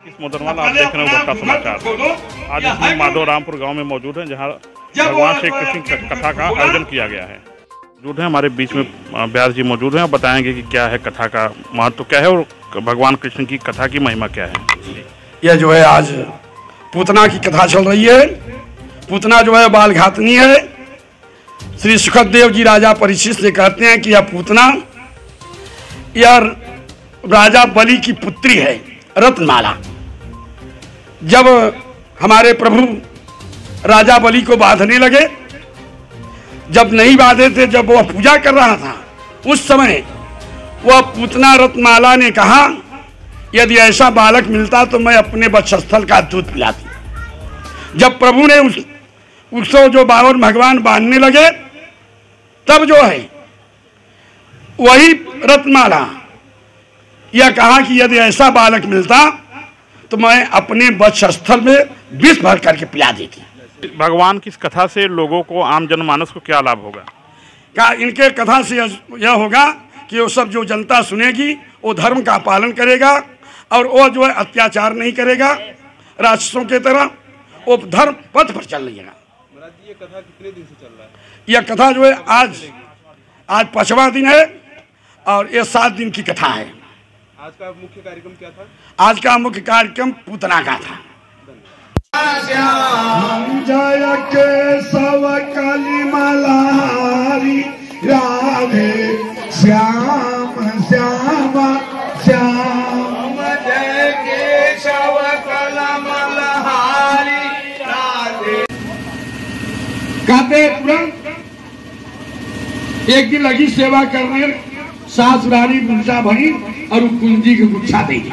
इस मोदनवाला आप देख रहे हो बट्टा समाचार। आज इसमें माधो रामपुर गांव में मौजूद हैं, जहां भगवान श्री कृष्ण की कथा का आयोजन किया गया है। मौजूद है हमारे बीच में व्यास जी मौजूद हैं और बताएंगे कि क्या है कथा का महत्व, क्या है और भगवान कृष्ण की कथा की महिमा क्या है। यह जो है आज पूतना की कथा चल रही है। पूतना जो है बाल घातनी है। श्री सुखदेव जी राजा परीक्षित से कहते हैं कि यह पूतना यह राजा बलि की पुत्री है रत्नमाला। जब हमारे प्रभु राजा बलि को बांधने लगे, जब नहीं बांधे थे, जब वह पूजा कर रहा था, उस समय वह पूतना रत्नमाला ने कहा यदि ऐसा बालक मिलता तो मैं अपने वक्षस्थल का दूध पिलाती। जब प्रभु ने उसको जो बावन भगवान बांधने लगे, तब जो है वही रत्नमाला यह कहा कि यदि ऐसा बालक मिलता तो मैं अपने वक्षस्थल में विष भर करके पिला देती। भगवान की इस कथा से लोगों को, आम जनमानस को क्या लाभ होगा? क्या इनके कथा से यह होगा कि वो सब जो जनता सुनेगी वो धर्म का पालन करेगा और वो जो है अत्याचार नहीं करेगा राक्षसों के तरह, वो धर्म पथ पर चल रही है। ये कथा कितने दिन से चल रहा है? यह कथा जो है आज 5वां दिन है और ये 7 दिन की कथा है। आज का मुख्य कार्यक्रम क्या था? आज का मुख्य कार्यक्रम पूतना का था। जय केशव काली मल्हारी राधे श्याम श्याम श्याम। जय केशव काली मल्हारी राधे। कहते तुरंत एक दिन लगी सेवा करने, सासुरारी गुंजा भरी और कुंजी की गुच्छा देगी।